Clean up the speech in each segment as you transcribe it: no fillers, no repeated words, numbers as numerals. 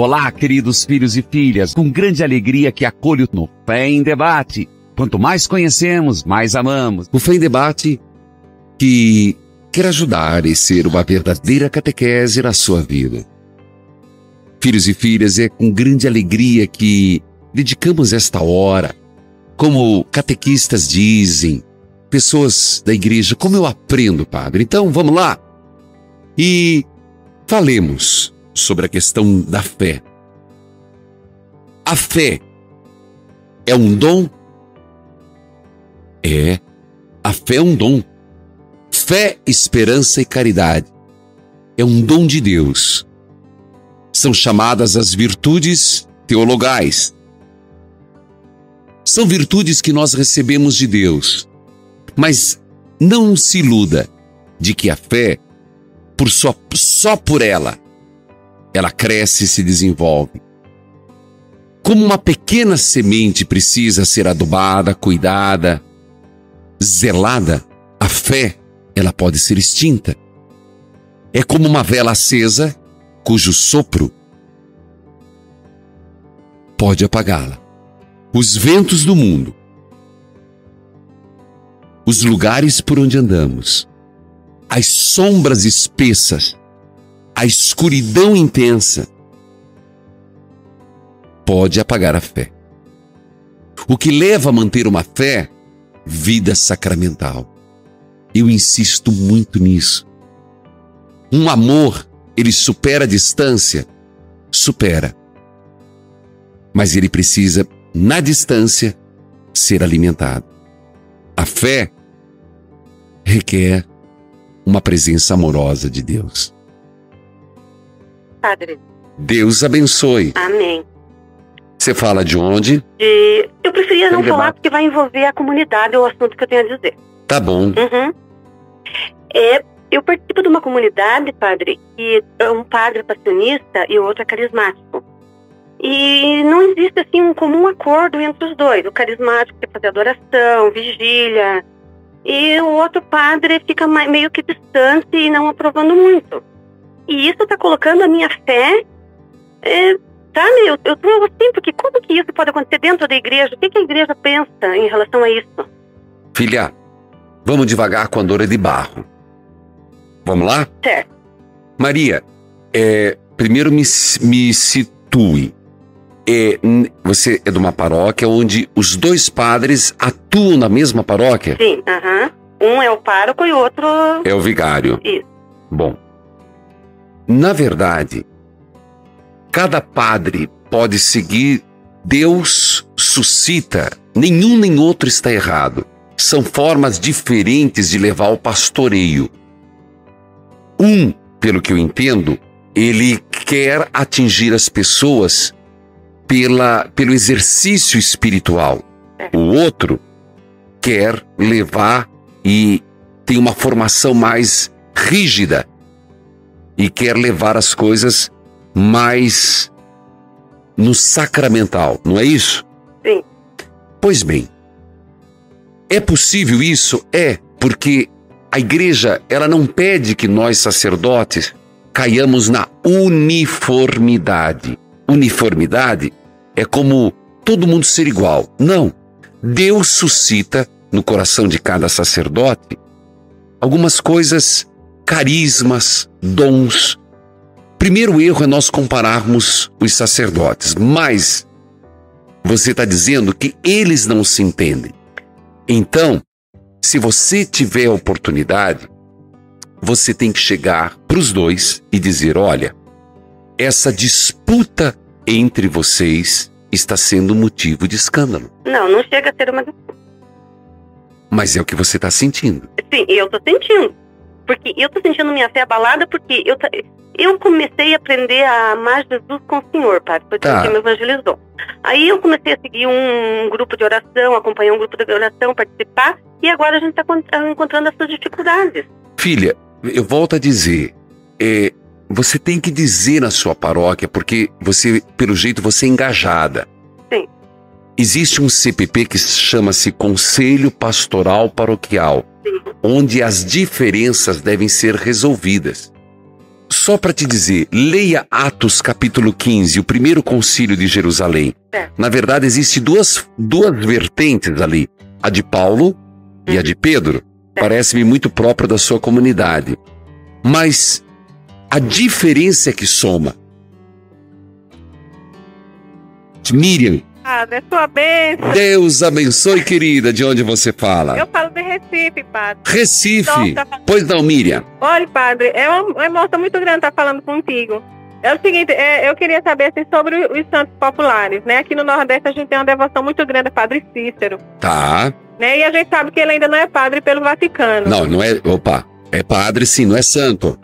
Olá, queridos filhos e filhas, com grande alegria que acolho no Fé em Debate. Quanto mais conhecemos, mais amamos. O Fé em Debate que quer ajudar e ser uma verdadeira catequese na sua vida. Filhos e filhas, é com grande alegria que dedicamos esta hora, como catequistas dizem, pessoas da igreja, como eu aprendo, padre? Então, vamos lá e falemos sobre a questão da fé. A fé é um dom? A fé é um dom. Fé, esperança e caridade é um dom de Deus. São chamadas as virtudes teologais. São virtudes que nós recebemos de Deus. Mas não se iluda de que a fé, só por ela cresce e se desenvolve. Como uma pequena semente precisa ser adubada, cuidada, zelada, a fé, ela pode ser extinta. É como uma vela acesa, cujo sopro pode apagá-la. Os ventos do mundo, os lugares por onde andamos, as sombras espessas, a escuridão intensa, pode apagar a fé. O que leva a manter uma fé? Vida sacramental. Eu insisto muito nisso. Um amor, ele supera a distância? Supera. Mas ele precisa, na distância, ser alimentado. A fé requer uma presença amorosa de Deus. Padre. Deus abençoe. Amém. Você fala de onde? Eu preferia não falar porque vai envolver a comunidade, o assunto que eu tenho a dizer. Tá bom. Eu participo de uma comunidade, padre, que é um padre passionista e o outro é carismático. E não existe, assim, um comum acordo entre os dois. O carismático quer fazer adoração, vigília, e o outro padre fica meio que distante e não aprovando muito. E isso está colocando a minha fé, sabe, eu tô assim, porque como que isso pode acontecer dentro da igreja? O que a igreja pensa em relação a isso? Filha, vamos devagar com a Dora de barro. Vamos lá? Certo. Maria, primeiro me situe. Você é de uma paróquia onde os dois padres atuam na mesma paróquia? Sim, um é o pároco e o outro... é o vigário. Isso. Bom, na verdade, cada padre pode seguir, Deus suscita, nenhum nem outro está errado. São formas diferentes de levar o pastoreio. Pelo que eu entendo, ele quer atingir as pessoas pelo exercício espiritual. O outro quer levar e tem uma formação mais rígida e quer levar as coisas mais no sacramental, não é isso? Sim. Pois bem, é possível isso? Porque a igreja, ela não pede que nós sacerdotes caiamos na uniformidade. Uniformidade é como todo mundo ser igual. Não. Deus suscita no coração de cada sacerdote algumas coisas, carismas, dons. Primeiro erro é nós compararmos os sacerdotes, mas você está dizendo que eles não se entendem. Então, se você tiver a oportunidade, você tem que chegar para os dois e dizer, olha, essa disputa entre vocês está sendo motivo de escândalo. Não chega a ser uma disputa. Mas é o que você está sentindo. Sim, eu estou sentindo. Porque eu estou sentindo minha fé abalada porque eu comecei a aprender a amar Jesus com o Senhor, padre. Foi Deus que me evangelizou. Aí eu comecei a seguir um grupo de oração, acompanhar um grupo de oração, participar, e agora a gente está encontrando essas dificuldades. Filha, eu volto a dizer, você tem que dizer na sua paróquia, porque você, pelo jeito, você é engajada. Sim. Existe um CPP que chama-se Conselho Pastoral Paroquial, Sim. onde as diferenças devem ser resolvidas. só para te dizer, leia Atos capítulo 15, o primeiro concílio de Jerusalém. Na verdade, existem duas vertentes ali, a de Paulo e a de Pedro. Parece-me muito própria da sua comunidade. Mas a diferença é que soma. Miriam. Padre, é sua bênção. Deus abençoe, querida. De onde você fala? Eu falo de Recife, padre. Recife? Pois não, Miriam. Olha, padre, é uma emoção muito grande estar falando contigo. É o seguinte, eu queria saber assim, sobre os santos populares, né? Aqui no Nordeste a gente tem uma devoção muito grande a Padre Cícero. Tá. Né? E a gente sabe que ele ainda não é padre pelo Vaticano. Não é... Opa, é padre sim, não é santo.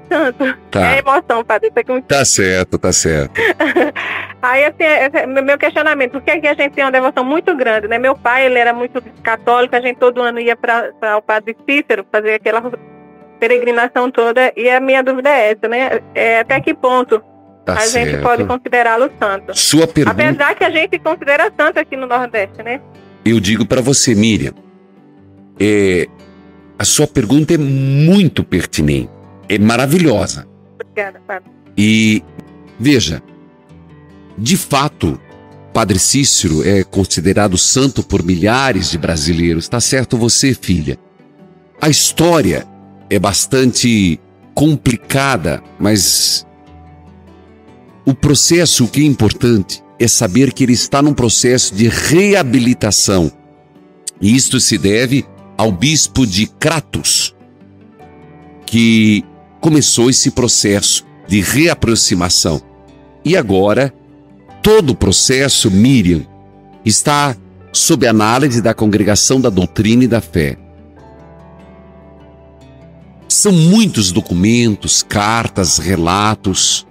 Santo. Tá. É emoção, padre. Tá certo, tá certo. Aí, assim, meu questionamento, por que a gente tem uma devoção muito grande, né? Meu pai, ele era muito católico, a gente todo ano ia para o Padre Cícero, fazer aquela peregrinação toda, e a minha dúvida é essa, né? Até que ponto a gente pode considerá-lo santo? Sua pergunta... Apesar que a gente considera santo aqui no Nordeste, né? Eu digo para você, Miriam, a sua pergunta é muito pertinente, é maravilhosa. Obrigada, padre. E, veja, de fato, Padre Cícero é considerado santo por milhares de brasileiros. Tá certo você, filha. A história é bastante complicada, mas o processo, o que é importante, é saber que ele está num processo de reabilitação. E isto se deve ao bispo de Cratos, que começou esse processo de reaproximação. E agora, todo o processo, Miriam, está sob análise da Congregação da Doutrina e da Fé. São muitos documentos, cartas, relatos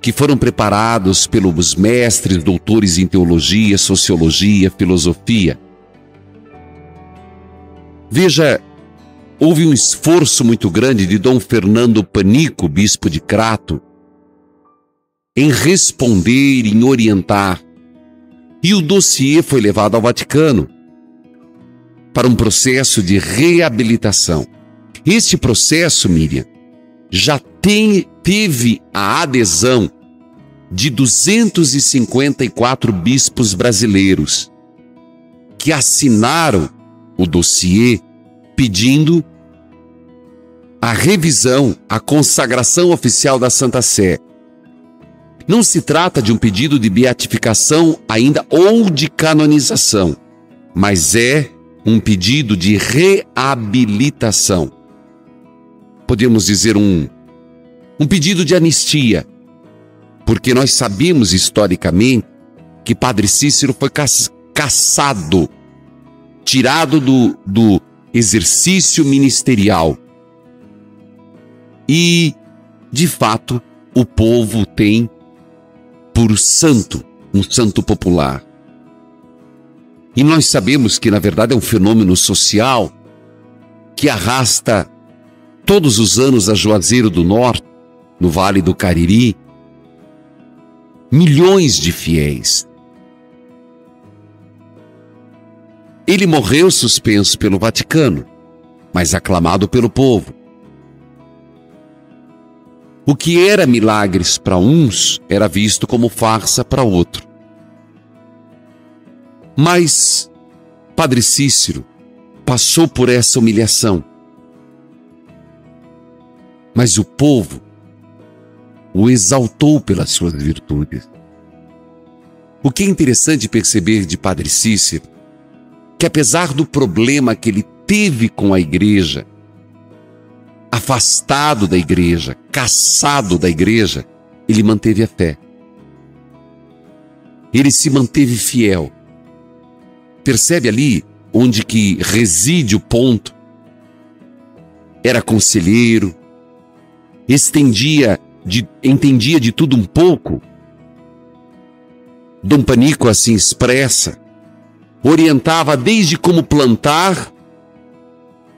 que foram preparados pelos mestres, doutores em teologia, sociologia, filosofia. Veja, houve um esforço muito grande de Dom Fernando Panico, bispo de Crato, em responder, em orientar. E o dossiê foi levado ao Vaticano para um processo de reabilitação. Este processo, Miriam, já teve a adesão de 254 bispos brasileiros que assinaram o dossiê pedindo a revisão, a consagração oficial da Santa Sé. Não se trata de um pedido de beatificação ainda ou de canonização, mas é um pedido de reabilitação. Podemos dizer um pedido de anistia, porque nós sabemos historicamente que Padre Cícero foi cassado, tirado do exercício ministerial. E, de fato, o povo tem por santo, um santo popular. E nós sabemos que, na verdade, é um fenômeno social que arrasta todos os anos a Juazeiro do Norte, no Vale do Cariri, milhões de fiéis. Ele morreu suspenso pelo Vaticano, mas aclamado pelo povo. O que era milagres para uns era visto como farsa para outro. Mas Padre Cícero passou por essa humilhação. Mas o povo o exaltou pelas suas virtudes. O que é interessante perceber de Padre Cícero, que apesar do problema que ele teve com a igreja, afastado da igreja, caçado da igreja, ele manteve a fé. Ele se manteve fiel. Percebe ali onde que reside o ponto? Era conselheiro, entendia de tudo um pouco. Dom Panico assim expressa, orientava desde como plantar,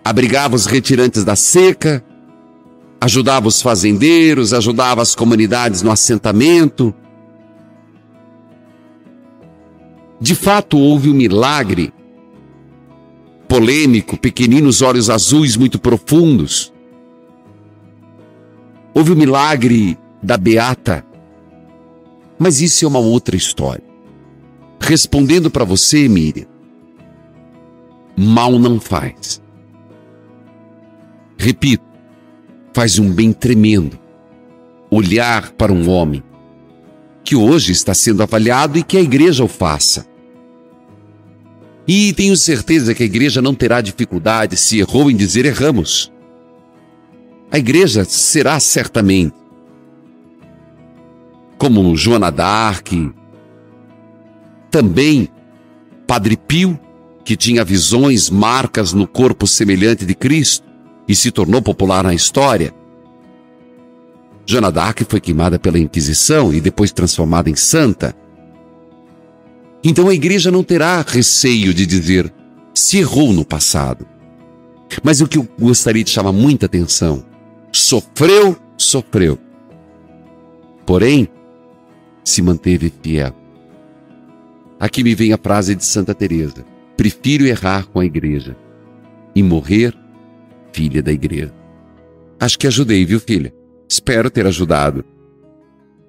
abrigava os retirantes da seca, ajudava os fazendeiros, ajudava as comunidades no assentamento. De fato, houve um milagre polêmico, pequeninos olhos azuis muito profundos. Houve o milagre da Beata. Mas isso é uma outra história. Respondendo para você, Miriam, mal não faz. Repito, faz um bem tremendo olhar para um homem que hoje está sendo avaliado e que a igreja o faça. E tenho certeza que a igreja não terá dificuldade se errou em dizer erramos. A igreja será certamente como Joana d'Arc, também Padre Pio, que tinha visões, marcas no corpo semelhante de Cristo e se tornou popular na história. Joana d'Arc foi queimada pela Inquisição e depois transformada em santa. Então a igreja não terá receio de dizer se errou no passado. Mas o que eu gostaria de chamar muita atenção, sofreu. Porém, se manteve fiel. Aqui me vem a frase de Santa Teresa: prefiro errar com a igreja e morrer filha da igreja. Acho que ajudei, viu, filha? Espero ter ajudado.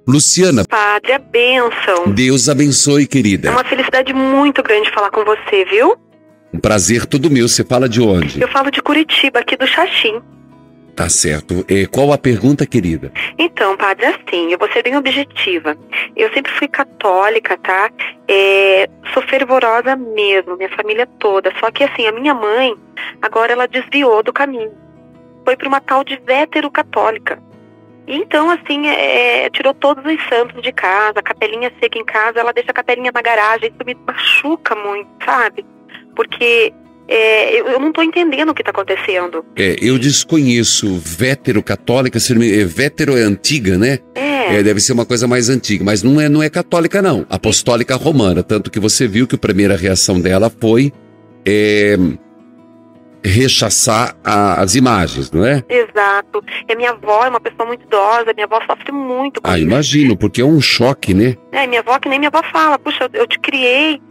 Luciana. Padre, a bênção. Deus abençoe, querida. É uma felicidade muito grande falar com você, viu? Um prazer todo meu. Você fala de onde? Eu falo de Curitiba, aqui do Xaxim. Tá certo. Qual a pergunta, querida? Então, padre, assim, eu vou ser bem objetiva. Eu sempre fui católica, tá? Sou fervorosa mesmo, minha família toda. Só que, assim, a minha mãe, agora ela desviou do caminho. Foi para uma tal de vétero-católica. Então, assim, tirou todos os santos de casa, a capelinha seca em casa, ela deixa a capelinha na garagem. Isso me machuca muito, sabe? Porque eu não estou entendendo o que está acontecendo. Eu desconheço vétero-católica, vétero é antiga, né? Deve ser uma coisa mais antiga, mas não é católica não, apostólica romana, tanto que você viu que a primeira reação dela foi rechaçar as imagens, não é? Exato. E a minha avó é uma pessoa muito idosa, minha avó sofre muito com isso. Imagino, porque é um choque, né? Minha avó, que nem minha avó fala, puxa, eu te criei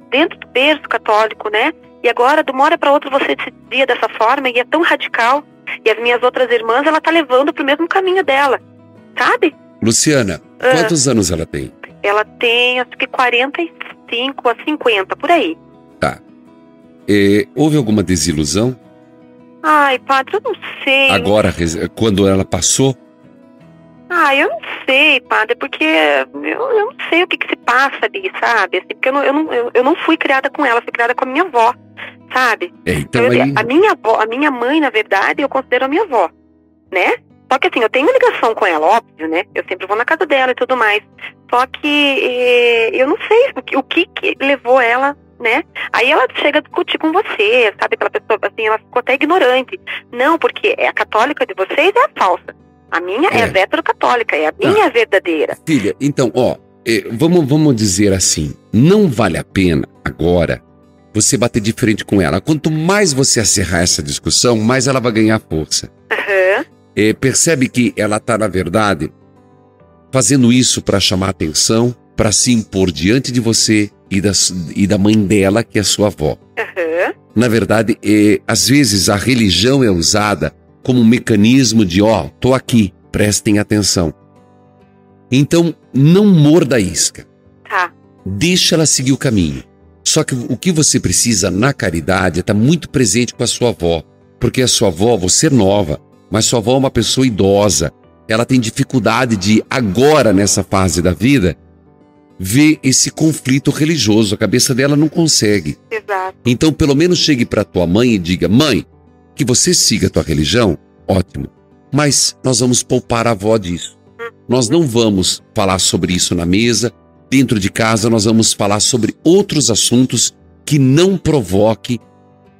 dentro do berço católico, né? E agora, de uma hora para outra, você decidia dessa forma e é tão radical. E as minhas outras irmãs, ela tá levando pro mesmo caminho dela, sabe? Luciana, quantos anos ela tem? Ela tem, acho que 45 a 50, por aí. Tá. Houve alguma desilusão? Ai, padre, eu não sei. Agora, quando ela passou? Eu não sei, padre, porque eu não sei o que se passa ali, sabe? Assim, porque eu não fui criada com ela, fui criada com a minha avó, sabe? Então aí... A minha mãe, na verdade, eu considero a minha avó, né? Só que assim, eu tenho ligação com ela, óbvio, né? Eu sempre vou na casa dela e tudo mais. Só que eu não sei o que levou ela, né? Aí ela chega a discutir com você, sabe? Aquela pessoa, assim, ela ficou até ignorante. Não, porque a católica de vocês é a falsa. A minha é a vétero-católica, é a minha verdadeira. Filha, então, vamos dizer assim, não vale a pena agora você bater de frente com ela. Quanto mais você acirrar essa discussão, mais ela vai ganhar força. Percebe que ela está, na verdade, fazendo isso para chamar atenção, para se impor diante de você e da mãe dela, que é sua avó. Na verdade, às vezes a religião é usada como um mecanismo de, tô aqui, prestem atenção. Então, não morda a isca. Tá. Deixa ela seguir o caminho. Só que o que você precisa na caridade é estar muito presente com a sua avó. Porque a sua avó, você é nova, mas sua avó é uma pessoa idosa. Ela tem dificuldade de, agora, nessa fase da vida, ver esse conflito religioso. A cabeça dela não consegue. Exato. Então, pelo menos chegue para tua mãe e diga: mãe, que você siga a tua religião, ótimo. Mas nós vamos poupar a avó disso. Nós não vamos falar sobre isso na mesa. Dentro de casa nós vamos falar sobre outros assuntos que não provoquem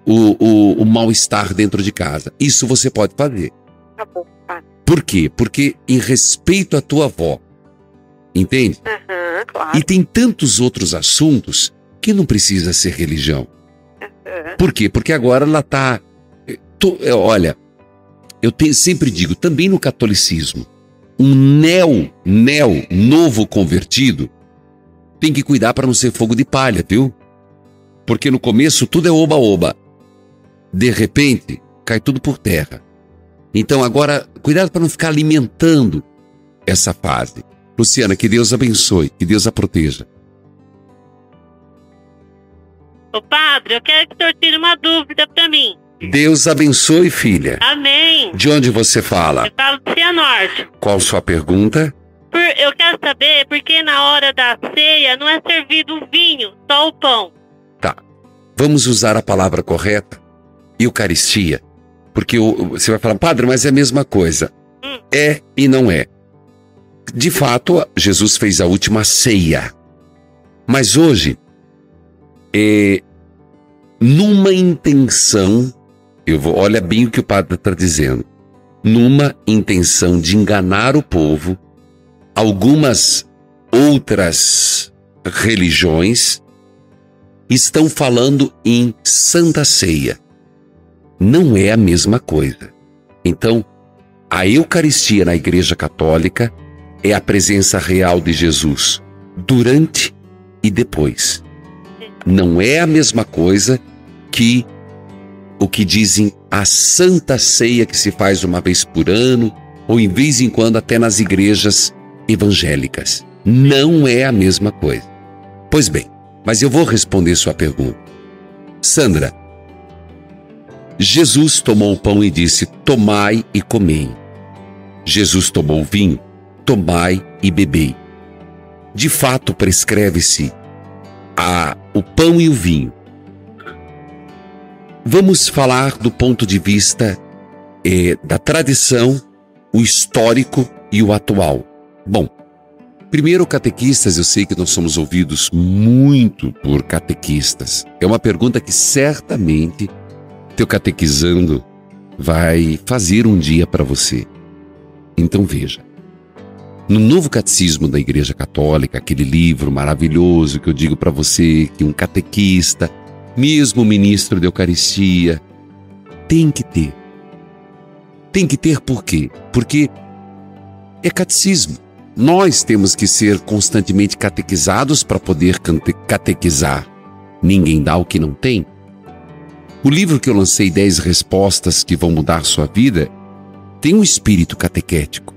o mal-estar dentro de casa. Isso você pode fazer. Tá bom, tá. Por quê? Porque em respeito à tua avó. Entende? Claro. E tem tantos outros assuntos que não precisa ser religião. Por quê? Porque agora ela está... Olha, sempre digo, também no catolicismo, um novo convertido tem que cuidar para não ser fogo de palha, viu? Porque no começo tudo é oba-oba. De repente, cai tudo por terra. Então agora, cuidado para não ficar alimentando essa fase. Luciana, que Deus abençoe, que Deus a proteja. Ô padre, eu quero que o senhor tire uma dúvida pra mim. Deus abençoe, filha. Amém. De onde você fala? Eu falo de Cianorte. Qual sua pergunta? Eu quero saber por que na hora da ceia não é servido o vinho, só o pão. Tá. Vamos usar a palavra correta? Eucaristia. Porque você vai falar, padre, mas é a mesma coisa. É e não é. De fato, Jesus fez a última ceia. Mas hoje, numa intenção, olha bem o que o padre está dizendo, numa intenção de enganar o povo, algumas outras religiões estão falando em Santa Ceia. Não é a mesma coisa. Então, a Eucaristia na Igreja Católica é a presença real de Jesus durante e depois. Não é a mesma coisa que o que dizem a Santa Ceia que se faz uma vez por ano ou em vez em quando até nas igrejas evangélicas. Não é a mesma coisa. Pois bem, mas eu vou responder sua pergunta. Sandra, Jesus tomou o pão e disse, tomai e comei. Jesus tomou o vinho, tomai e bebei. De fato, prescreve-se o pão e o vinho. Vamos falar do ponto de vista da tradição, o histórico e o atual. Bom, primeiro, catequistas, eu sei que nós somos ouvidos muito por catequistas. É uma pergunta que certamente teu catequizando vai fazer um dia para você. Então veja, no Novo Catecismo da Igreja Católica, aquele livro maravilhoso que eu digo para você que um catequista, mesmo ministro de Eucaristia, tem que ter. Tem que ter por quê? Porque é catecismo. Nós temos que ser constantemente catequizados para poder catequizar. Ninguém dá o que não tem. O livro que eu lancei, 10 respostas que vão mudar sua vida, tem um espírito catequético,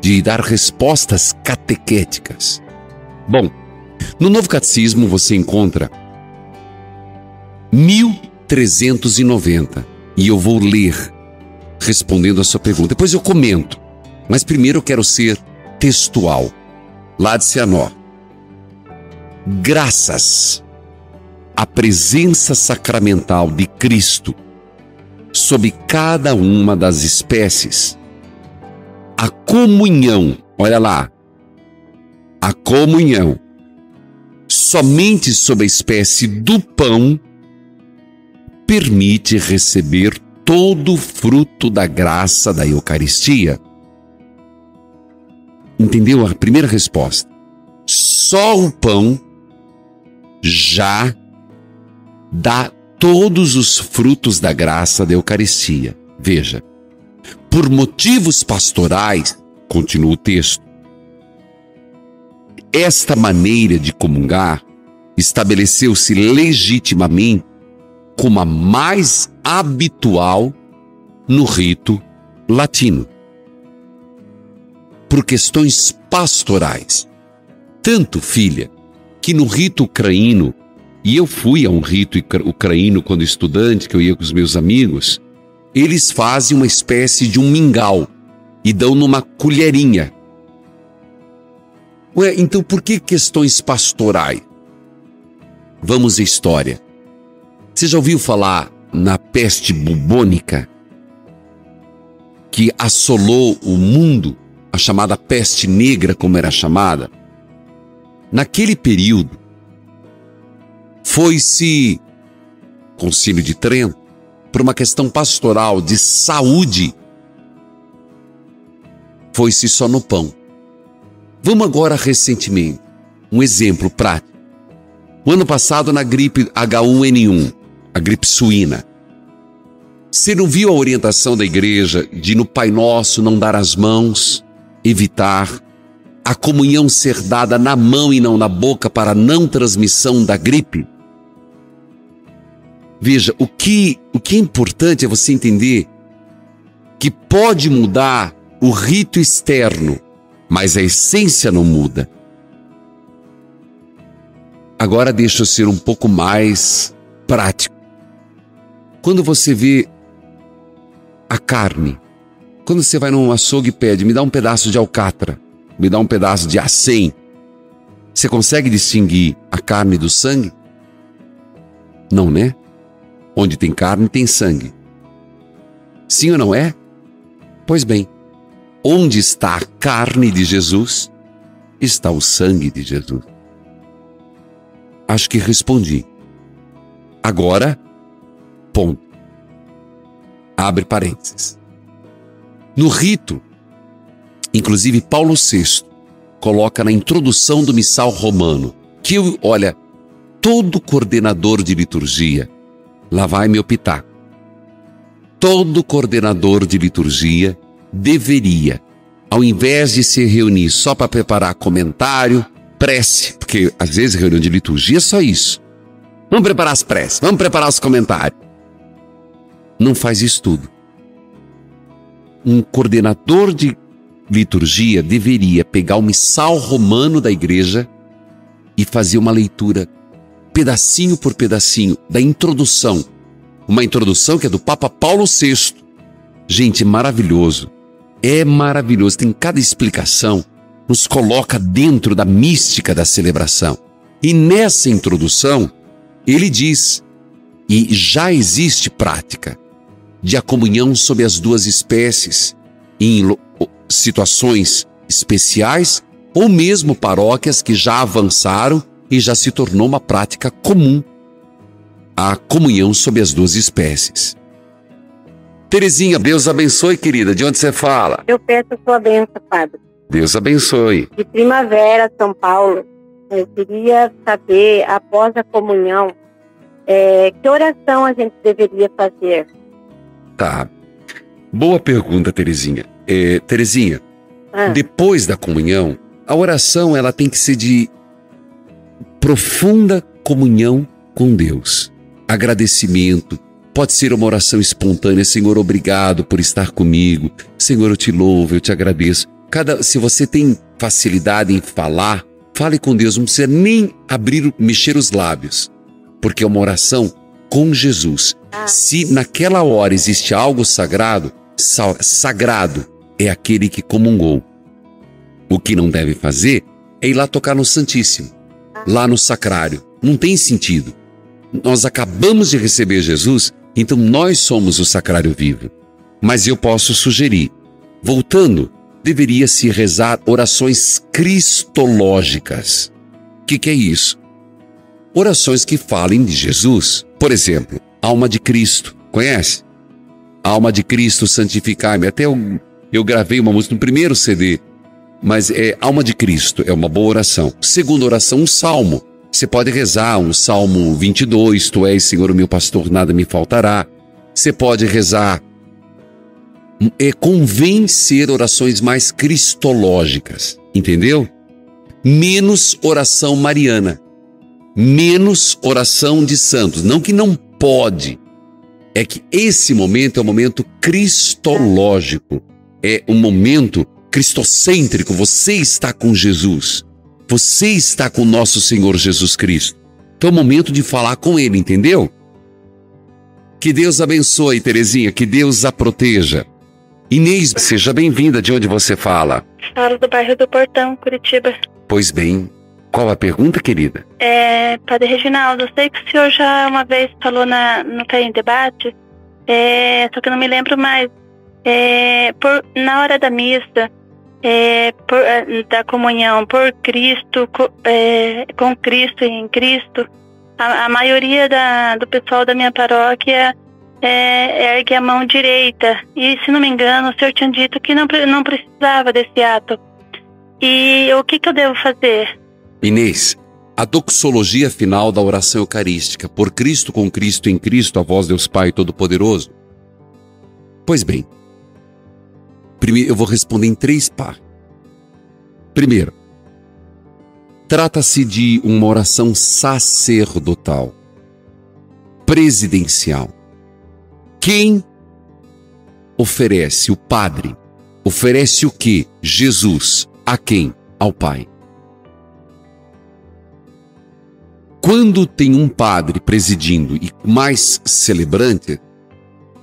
de dar respostas catequéticas. Bom, no Novo Catecismo você encontra 1390, e eu vou ler respondendo a sua pergunta. Depois eu comento, mas primeiro eu quero ser textual. Lá de Cianorte. Graças à presença sacramental de Cristo sob cada uma das espécies, a comunhão, olha lá, a comunhão somente sob a espécie do pão permite receber todo o fruto da graça da Eucaristia. Entendeu a primeira resposta? Só o pão já dá todos os frutos da graça da Eucaristia. Veja, por motivos pastorais, continua o texto, esta maneira de comungar estabeleceu-se legitimamente como a mais habitual no rito latino, por questões pastorais. Tanto, filha, que no rito ucraíno, e eu fui a um rito ucraíno quando estudante, que eu ia com os meus amigos, eles fazem uma espécie de um mingau e dão numa colherinha. Ué, então por que questões pastorais? Vamos à história. Você já ouviu falar na peste bubônica que assolou o mundo, a chamada peste negra, como era chamada? Naquele período, foi-se, Concílio de Trento, por uma questão pastoral de saúde, foi-se só no pão. Vamos agora recentemente, um exemplo prático. O ano passado, na gripe H1N1, a gripe suína, você não viu a orientação da igreja de no Pai Nosso não dar as mãos, evitar a comunhão ser dada na mão e não na boca para não transmissão da gripe? Veja, o que é importante é você entender que pode mudar o rito externo, mas a essência não muda. Agora deixa eu ser um pouco mais prático. Quando você vê a carne, quando você vai num açougue e pede, me dá um pedaço de alcatra, me dá um pedaço de acém, você consegue distinguir a carne do sangue? Não, né? Onde tem carne, tem sangue. Sim ou não é? Pois bem, onde está a carne de Jesus, está o sangue de Jesus. Acho que respondi. Agora, ponto. Abre parênteses. No rito, inclusive Paulo VI coloca na introdução do missal romano, que olha, todo coordenador de liturgia, lá vai meu pitaco, todo coordenador de liturgia deveria, ao invés de se reunir só para preparar comentário, prece, porque às vezes reunião de liturgia é só isso. Vamos preparar as preces, vamos preparar os comentários. Não faz isso tudo. Um coordenador de liturgia deveria pegar o missal romano da igreja e fazer uma leitura pedacinho por pedacinho da introdução. Uma introdução que é do Papa Paulo VI. Gente, maravilhoso. É maravilhoso. Tem cada explicação, nos coloca dentro da mística da celebração. E nessa introdução, ele diz, e já existe prática, de a comunhão sob as duas espécies, em situações especiais, ou mesmo paróquias que já avançaram e já se tornou uma prática comum, a comunhão sob as duas espécies. Terezinha, Deus abençoe, querida. De onde você fala? Eu peço a sua bênção, padre. Deus abençoe. De Primavera, São Paulo. Eu queria saber, após a comunhão, que oração a gente deveria fazer? Tá. Boa pergunta, Terezinha. Terezinha, depois da comunhão, a oração ela tem que ser de profunda comunhão com Deus. Agradecimento. Pode ser uma oração espontânea. Senhor, obrigado por estar comigo. Senhor, eu te louvo, eu te agradeço. Se você tem facilidade em falar, fale com Deus. Não precisa nem mexer os lábios, porque é uma oração com Jesus. Se naquela hora existe algo sagrado, sagrado é aquele que comungou. O que não deve fazer é ir lá tocar no Santíssimo, lá no Sacrário. Não tem sentido. Nós acabamos de receber Jesus, então nós somos o Sacrário vivo. Mas eu posso sugerir, voltando, deveria-se rezar orações cristológicas. O que é isso? Orações que falem de Jesus. Por exemplo, Alma de Cristo. Conhece? Alma de Cristo, santificai-me. Até eu gravei uma música no primeiro CD, mas Alma de Cristo é uma boa oração. Segunda oração, um salmo. Você pode rezar um Salmo 22, Tu és, Senhor, o meu pastor, nada me faltará. Você pode rezar. Convém ser orações mais cristológicas, entendeu? Menos oração mariana. Menos oração de santos. Não que não pode. É que esse momento é um momento cristológico. É um momento cristocêntrico. Você está com Jesus. Você está com o nosso Senhor Jesus Cristo. Então é o momento de falar com Ele, entendeu? Que Deus abençoe, Terezinha. Que Deus a proteja. Inês, seja bem-vinda. De onde você fala? Falo do bairro do Portão, Curitiba. Pois bem. Qual a pergunta, querida? Padre Reginaldo, eu sei que o senhor já uma vez falou no Fé em Debate, só que eu não me lembro mais. Na hora da missa, da comunhão por Cristo, com Cristo e em Cristo, a maioria do pessoal da minha paróquia ergue a mão direita. E, se não me engano, o senhor tinha dito que não precisava desse ato. E o que eu devo fazer? Inês, a doxologia final da oração eucarística, por Cristo, com Cristo, em Cristo, a vós Deus Pai Todo-Poderoso. Pois bem, primeiro eu vou responder em 3 partes. Primeiro, trata-se de uma oração sacerdotal, presidencial. Quem oferece? O padre oferece o quê? Jesus. A quem? Ao Pai. Quando tem um padre presidindo e mais celebrante,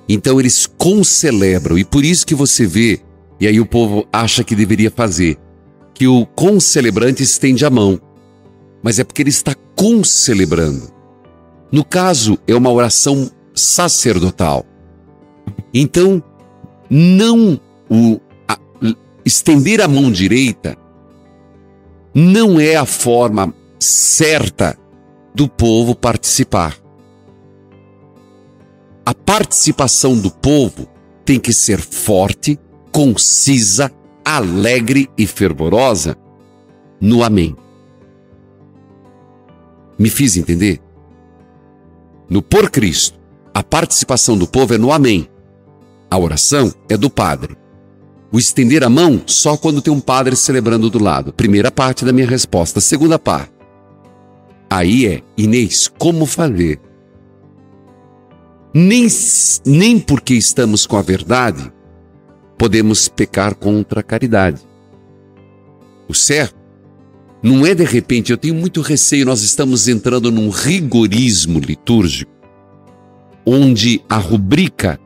então eles concelebram. E por isso que você vê, e aí o povo acha que deveria fazer, que o concelebrante estende a mão. Mas é porque ele está concelebrando. No caso, é uma oração sacerdotal. Então, não estender a mão direita não é a forma certa do povo participar. A participação do povo tem que ser forte, concisa, alegre e fervorosa no amém. Me fiz entender? No por Cristo, a participação do povo é no amém. A oração é do padre. O estender a mão só quando tem um padre celebrando do lado. Primeira parte da minha resposta. Segunda parte. Aí é, Inês, como fazer? Nem porque estamos com a verdade podemos pecar contra a caridade. O certo não é de repente, eu tenho muito receio, nós estamos entrando num rigorismo litúrgico, onde a rubrica,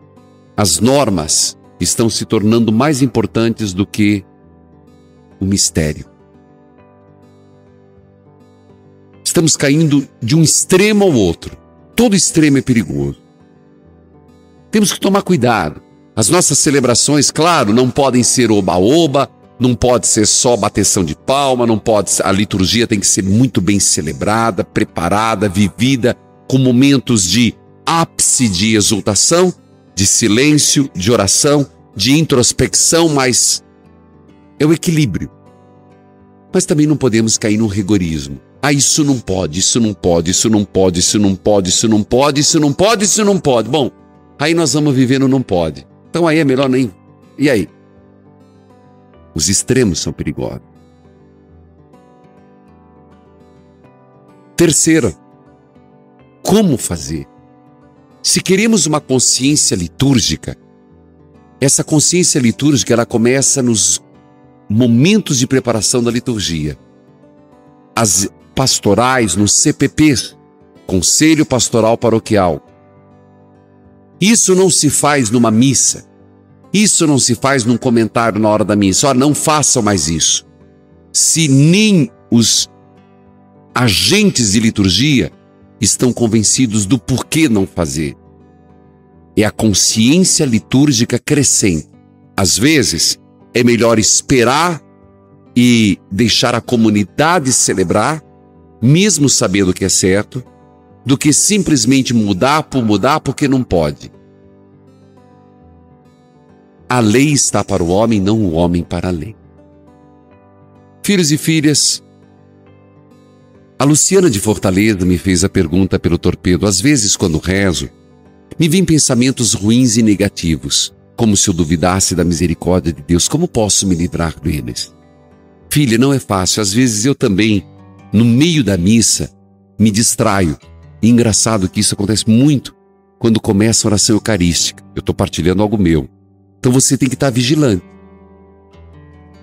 as normas, estão se tornando mais importantes do que o mistério. Estamos caindo de um extremo ao outro. Todo extremo é perigoso. Temos que tomar cuidado. As nossas celebrações, claro, não podem ser oba-oba, não pode ser só bateção de palma, não pode, a liturgia tem que ser muito bem celebrada, preparada, vivida, com momentos de ápice de exultação, de silêncio, de oração, de introspecção, mas é o equilíbrio. Mas também não podemos cair no rigorismo. Ah, isso não pode, isso não pode, isso não pode, isso não pode, isso não pode, isso não pode, isso não pode. Bom, aí nós vamos viver no não pode. Então aí é melhor nem... E aí? Os extremos são perigosos. Terceira, como fazer? Se queremos uma consciência litúrgica, essa consciência litúrgica ela começa nos momentos de preparação da liturgia. As pastorais, nos CPPs, Conselho Pastoral Paroquial. Isso não se faz numa missa. Isso não se faz num comentário na hora da missa. Olha, não façam mais isso. Se nem os agentes de liturgia estão convencidos do porquê não fazer. É a consciência litúrgica crescente. Às vezes, é melhor esperar e deixar a comunidade celebrar, mesmo sabendo que é certo, do que simplesmente mudar por mudar porque não pode. A lei está para o homem, não o homem para a lei. Filhos e filhas, a Luciana de Fortaleza me fez a pergunta pelo torpedo. Às vezes, quando rezo, me vêm pensamentos ruins e negativos, como se eu duvidasse da misericórdia de Deus. Como posso me livrar deles? Filha, não é fácil. Às vezes eu também, no meio da missa, me distraio. E engraçado que isso acontece muito quando começa a oração eucarística. Eu estou partilhando algo meu. Então você tem que estar vigilante.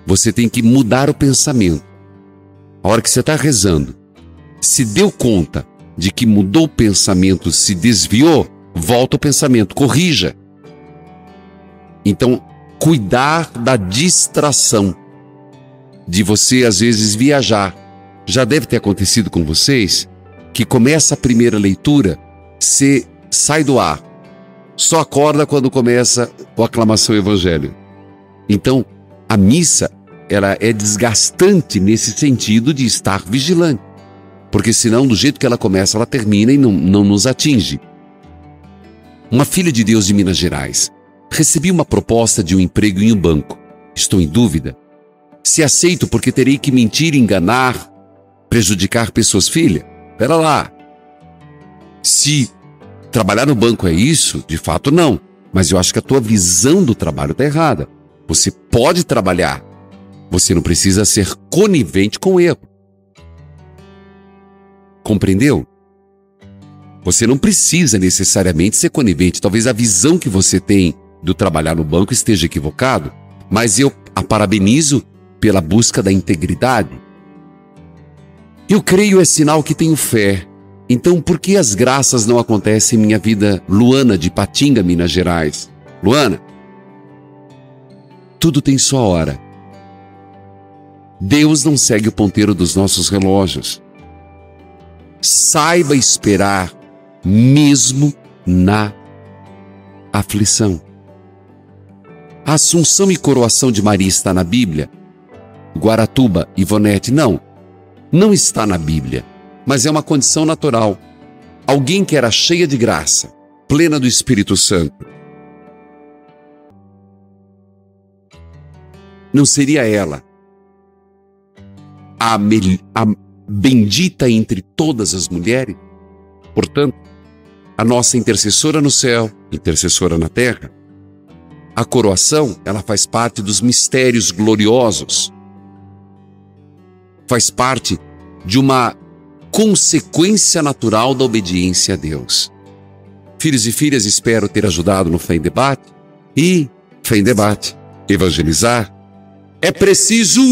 Você tem que mudar o pensamento. A hora que você está rezando, se deu conta de que mudou o pensamento, se desviou, volta o pensamento, corrija. Então, cuidar da distração, de você às vezes viajar. Já deve ter acontecido com vocês, que começa a primeira leitura, você sai do ar. Só acorda quando começa a aclamação evangélica. Então, a missa, ela é desgastante nesse sentido de estar vigilante. Porque senão, do jeito que ela começa, ela termina e não nos atinge. Uma filha de Deus de Minas Gerais. Recebi uma proposta de um emprego em um banco. Estou em dúvida. Se aceito porque terei que mentir, enganar, prejudicar pessoas. Filha, espera lá. Se trabalhar no banco é isso, de fato não. Mas eu acho que a tua visão do trabalho está errada. Você pode trabalhar. Você não precisa ser conivente com o erro. Compreendeu? Você não precisa necessariamente ser conivente. Talvez a visão que você tem do trabalhar no banco esteja equivocado, mas eu a parabenizo pela busca da integridade. Eu creio é sinal que tenho fé. Então, por que as graças não acontecem em minha vida? Luana, de Patinga, Minas Gerais. Luana, tudo tem sua hora. Deus não segue o ponteiro dos nossos relógios. Saiba esperar, mesmo na aflição. A Assunção e Coroação de Maria está na Bíblia? Guaratuba, Ivonete, não está na Bíblia, mas é uma condição natural. Alguém que era cheia de graça, plena do Espírito Santo. Não seria ela a bendita entre todas as mulheres? Portanto, a nossa intercessora no céu, intercessora na terra. A coroação, ela faz parte dos mistérios gloriosos. Faz parte de uma consequência natural da obediência a Deus. Filhos e filhas, espero ter ajudado no Fé em Debate. E, Fé em Debate, evangelizar é preciso